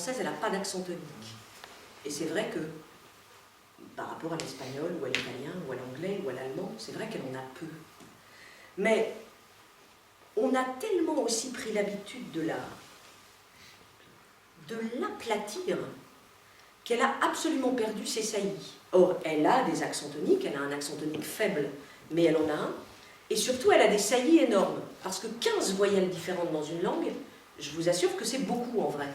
française, elle n'a pas d'accent tonique. Et c'est vrai que, par rapport à l'espagnol, ou à l'italien, ou à l'anglais, ou à l'allemand, c'est vrai qu'elle en a peu. Mais on a tellement aussi pris l'habitude de l'aplatir qu'elle a absolument perdu ses saillies. Or, elle a des accents toniques, elle a un accent tonique faible, mais elle en a un. Et surtout, elle a des saillies énormes. Parce que 15 voyelles différentes dans une langue, je vous assure que c'est beaucoup en vrai.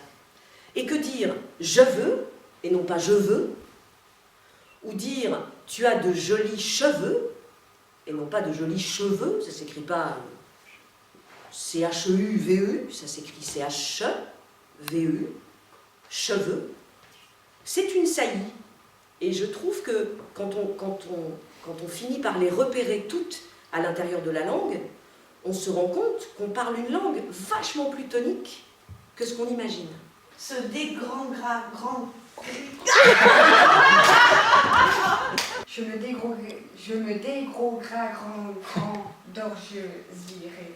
Et que dire « je veux » et non pas « je veux », ou dire « tu as de jolis cheveux » et non pas de jolis cheveux, ça ne s'écrit pas C-H-E-U-V-E, ça s'écrit C-H-E-V-E, cheveux, c'est une saillie. Et je trouve que quand on finit par les repérer toutes à l'intérieur de la langue, on se rend compte qu'on parle une langue vachement plus tonique que ce qu'on imagine. Ce grand. Je me dégrogra grand d'orgesirer.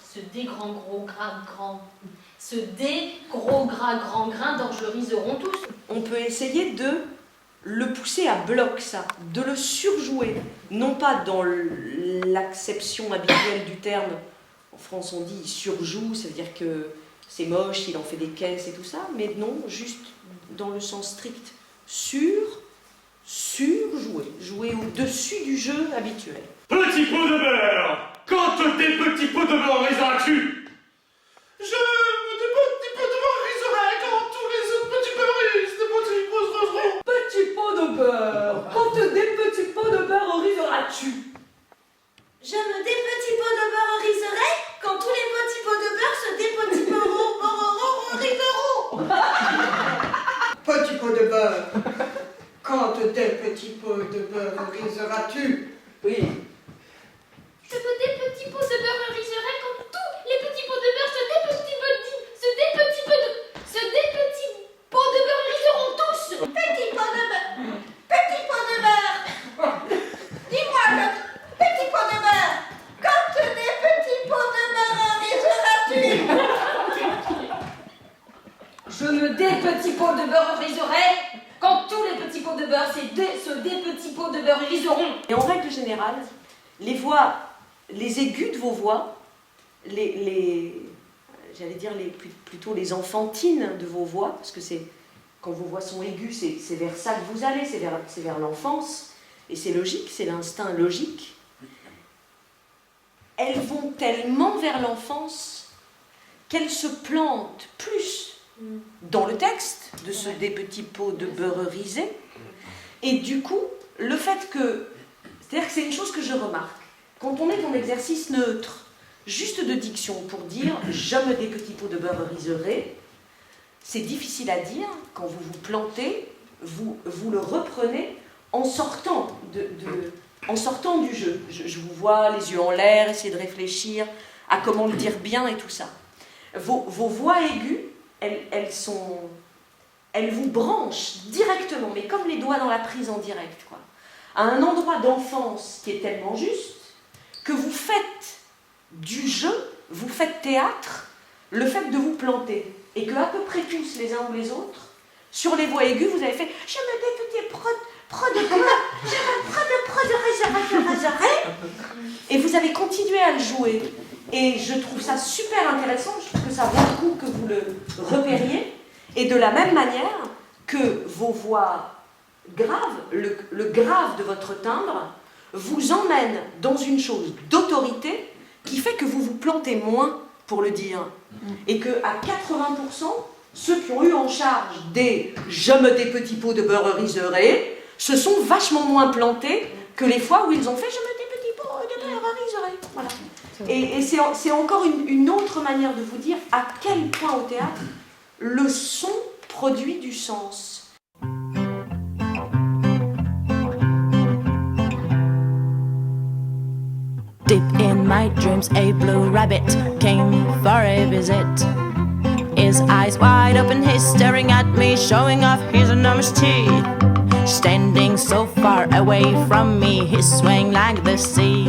Ce dégros gras grand grain d'orgeriseront tous. On peut essayer de le pousser à bloc, ça, de le surjouer, non pas dans l'acception habituelle du terme. En France, on dit il surjoue, ça veut dire que c'est moche, il en fait des caisses et tout ça, mais non, juste dans le sens strict. Surjouer, jouer au-dessus du jeu habituel. Petit pot de beurre, quand des petits pots de beurre riseras-tu? Je des petits pots de beurre riserai quand tous les autres petits beurres risent, des petits pots riseront. Petit pot de beurre, quand des petits pots de beurre riseras-tu? Je me des petits pots de beurre riserai quand tous les petits pots de beurre se des petits riseront. Petit pot de beurre, quand des petits pots de beurre riseras-tu? Oui. Je veux des petits pots de beurre riserai quand tous les petits pots de beurre se des petits pots de beurre riseront tous. Petit pot de beurre, petit pot de beurre. Dis-moi, petit pot de beurre, quand des petits pots de beurre riseras-tu? Je me des petits pots de beurre riserai quand tous les petits pots de beurre se des petits pots de beurre riseront. Et en règle générale, les voix, les aigus de vos voix, j'allais dire plutôt les enfantines de vos voix, parce que c'est quand vos voix sont aiguës, c'est vers ça que vous allez, c'est vers l'enfance, et c'est logique, c'est l'instinct logique. Elles vont tellement vers l'enfance qu'elles se plantent plus dans le texte de ce des petits pots de beurre risé, et du coup, le fait que, c'est-à-dire que c'est une chose que je remarque, quand on est en exercice neutre, juste de diction pour dire « je me des petits pots de beurre riserai », c'est difficile à dire, quand vous vous plantez, vous le reprenez en sortant du jeu. Je vous vois les yeux en l'air, essayer de réfléchir à comment le dire bien et tout ça. Vos voix aiguës, elles vous branchent directement, mais comme les doigts dans la prise en direct, quoi, à un endroit d'enfance qui est tellement juste que vous faites du jeu, vous faites théâtre, le fait de vous planter. Et que à peu près tous, les uns ou les autres, sur les voix aiguës, vous avez fait « je me des petits pro de beurre, je me de riserai » et vous avez continué à le jouer. Et je trouve ça super intéressant, je trouve que ça vaut le coup que vous le repériez. Et de la même manière que vos voix graves, le grave de votre timbre, vous emmène dans une chose d'autorité qui fait que vous vous plantez moins pour le dire. Et qu'à 80%, ceux qui ont eu en charge des « je me des petits pots de beurre riserai » se sont vachement moins plantés que les fois où ils ont fait « je me des petits pots de beurre riserai ». Voilà. Et c'est encore une autre manière de vous dire à quel point au théâtre, le son produit du sens. Deep in my dreams, a blue rabbit came for a visit. His eyes wide open, he's staring at me, showing off his enormous teeth. Standing so far away from me, he's swaying like the sea.